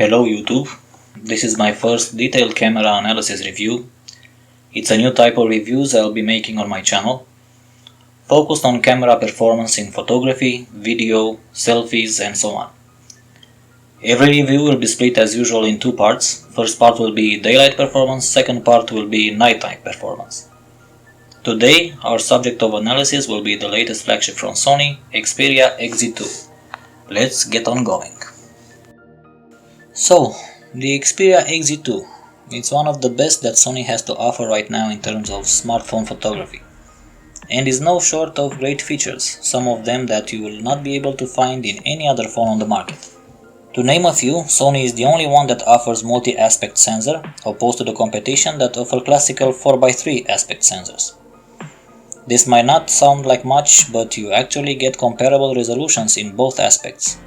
Hello YouTube, this is my first detailed camera analysis review. It's a new type of reviews I'll be making on my channel, focused on camera performance in photography, video, selfies and so on. Every review will be split as usual in two parts. First part will be daylight performance, second part will be nighttime performance. Today our subject of analysis will be the latest flagship from Sony, Xperia XZ2. Let's get on going. So, the Xperia XZ2, it's one of the best that Sony has to offer right now in terms of smartphone photography, and is no short of great features, some of them that you will not be able to find in any other phone on the market. To name a few, Sony is the only one that offers multi-aspect sensor, opposed to the competition that offer classical 4x3 aspect sensors. This might not sound like much, but you actually get comparable resolutions in both aspects.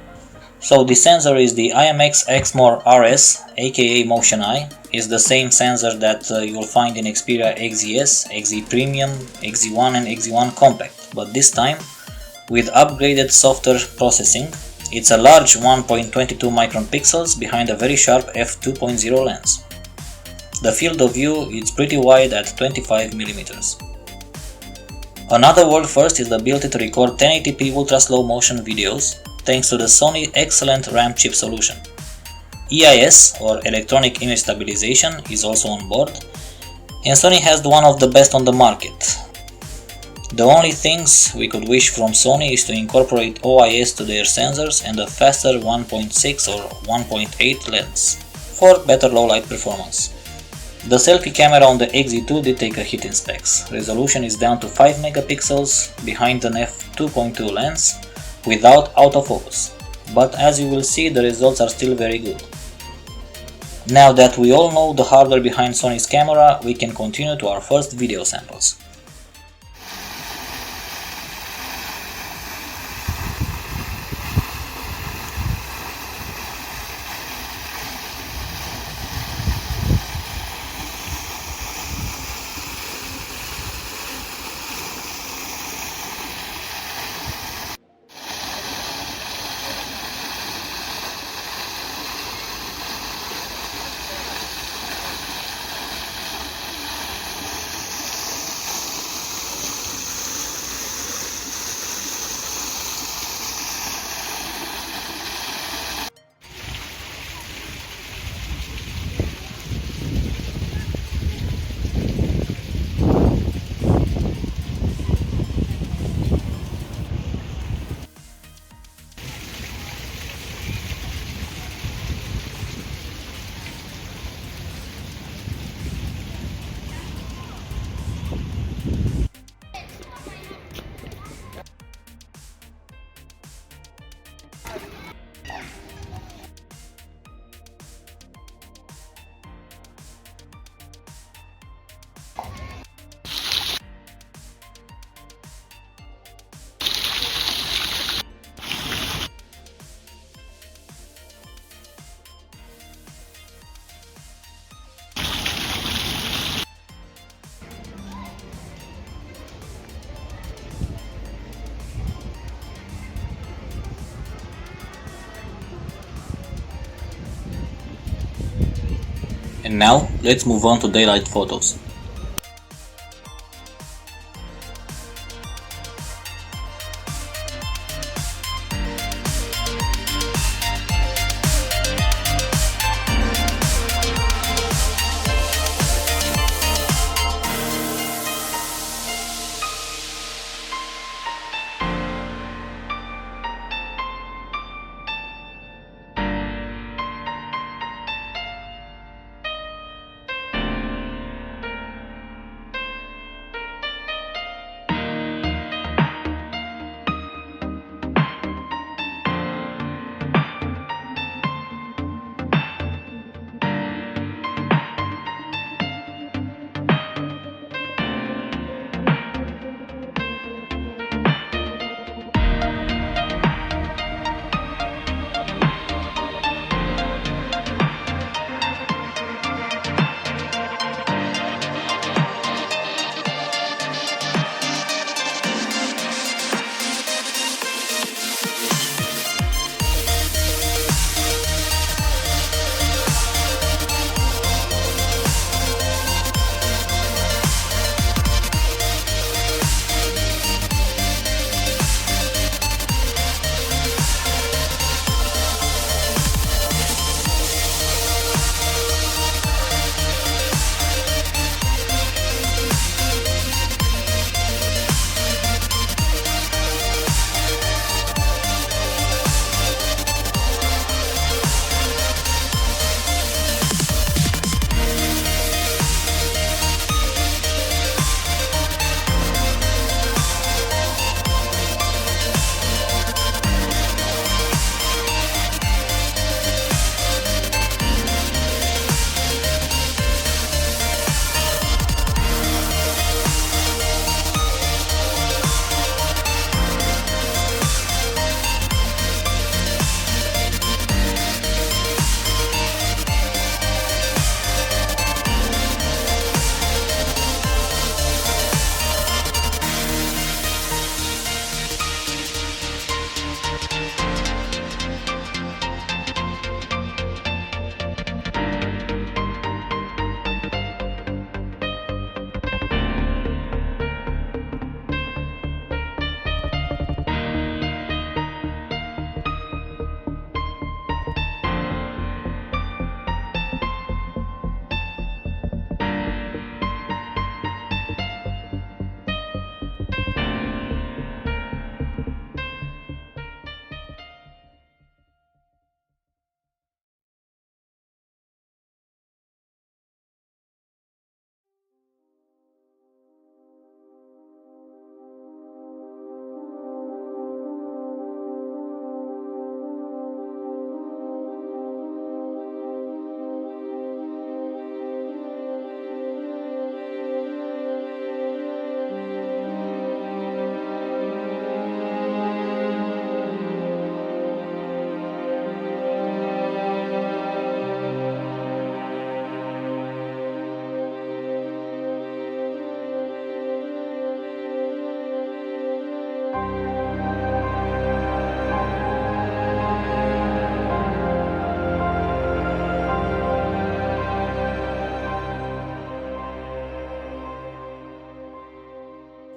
So the sensor is the IMX Exmor RS, aka Motion Eye, is the same sensor that you'll find in Xperia XZS, XZ Premium, XZ1 and XZ1 Compact, but this time with upgraded software processing. It's a large 1.22 micron pixels behind a very sharp f2.0 lens. The field of view is pretty wide at 25 mm. Another world first is the ability to record 1080p ultra slow motion videos, thanks to the Sony excellent RAM chip solution. EIS, or Electronic Image Stabilization, is also on board, and Sony has one of the best on the market. The only things we could wish from Sony is to incorporate OIS to their sensors and a faster 1.6 or 1.8 lens for better low light performance. The selfie camera on the XZ2 did take a hit in specs. Resolution is down to 5 megapixels behind an f2.2 lens without autofocus, but as you will see, the results are still very good. Now that we all know the hardware behind Sony's camera, we can continue to our first video samples. And now, let's move on to daylight photos.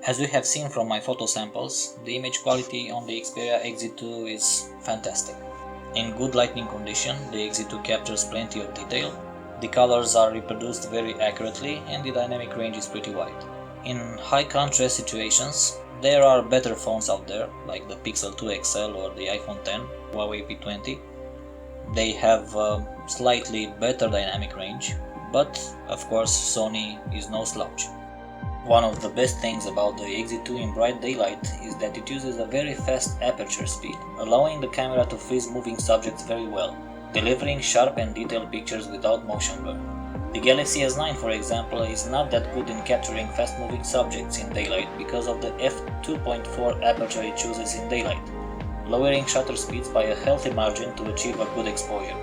As we have seen from my photo samples, the image quality on the Xperia XZ2 is fantastic. In good lighting condition, the XZ2 captures plenty of detail, the colors are reproduced very accurately, and the dynamic range is pretty wide. In high contrast situations, there are better phones out there, like the Pixel 2 XL or the iPhone X, Huawei P20. They have slightly better dynamic range, but of course Sony is no slouch. One of the best things about the XZ2 in bright daylight is that it uses a very fast aperture speed, allowing the camera to freeze moving subjects very well, delivering sharp and detailed pictures without motion blur. The Galaxy S9, for example, is not that good in capturing fast-moving subjects in daylight because of the f2.4 aperture it chooses in daylight, lowering shutter speeds by a healthy margin to achieve a good exposure.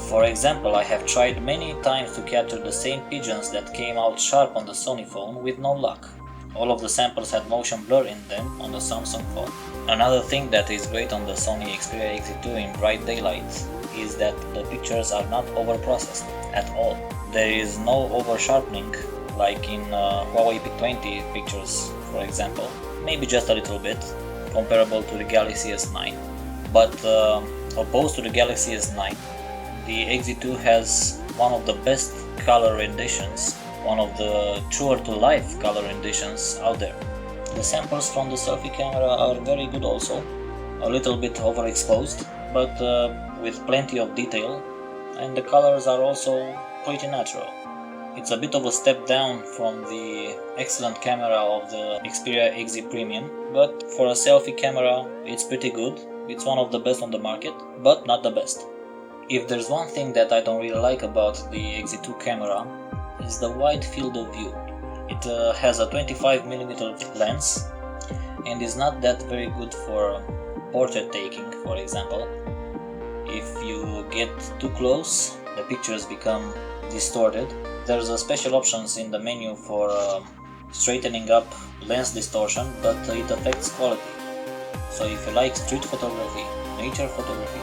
For example, I have tried many times to capture the same pigeons that came out sharp on the Sony phone with no luck. All of the samples had motion blur in them on the Samsung phone. Another thing that is great on the Sony Xperia XZ2 in bright daylight is that the pictures are not overprocessed at all. There is no over-sharpening like in Huawei P20 pictures, for example, maybe just a little bit, comparable to the Galaxy S9. But opposed to the Galaxy S9, the XZ2 has one of the best color renditions, one of the truer-to-life color renditions out there. The samples from the selfie camera are very good also, a little bit overexposed, but with plenty of detail, and the colors are also pretty natural. It's a bit of a step down from the excellent camera of the Xperia XZ Premium, but for a selfie camera it's pretty good. It's one of the best on the market, but not the best. If there's one thing that I don't really like about the XZ2 camera, is the wide field of view. It has a 25mm lens and is not that very good for portrait taking, for example. If you get too close, the pictures become distorted. There's a special options in the menu for straightening up lens distortion, but it affects quality. So if you like street photography, nature photography,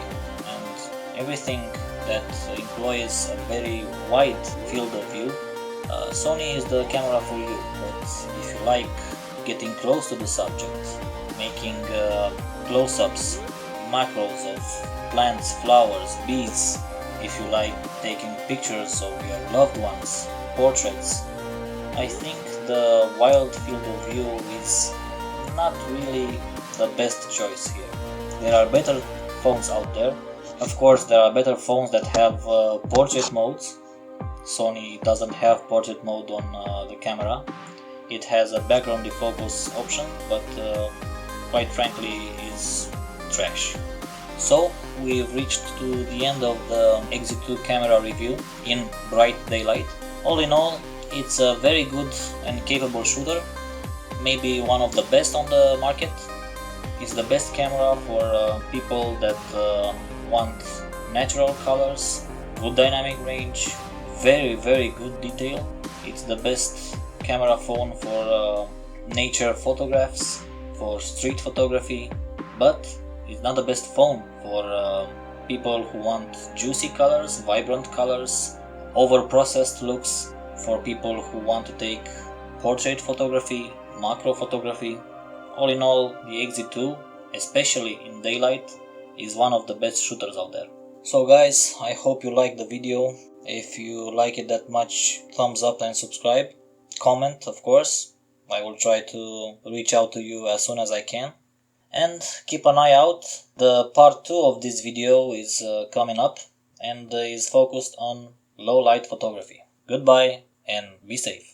and everything that employs a very wide field of view, Sony is the camera for you. But if you like getting close to the subject, making close-ups, macros of plants, flowers, bees, if you like taking pictures of your loved ones, portraits, I think the wild field of view is not really the best choice here. There are better phones out there. Of course, there are better phones that have portrait modes. Sony doesn't have portrait mode on the camera. It has a background defocus option, but quite frankly is trash. So we've reached to the end of the XZ2 camera review in bright daylight. All in all, it's a very good and capable shooter, maybe one of the best on the market. It's the best camera for people that want natural colors, good dynamic range, very good detail. It's the best camera phone for nature photographs, for street photography, but it's not the best phone for people who want juicy colors, vibrant colors, over-processed looks, for people who want to take portrait photography, macro photography. All in all, the XZ2, especially in daylight, is one of the best shooters out there. So guys, I hope you liked the video. If you like it that much, thumbs up and subscribe. Comment, of course. I will try to reach out to you as soon as I can. And keep an eye out, the part 2 of this video is coming up and is focused on low light photography. Goodbye and be safe.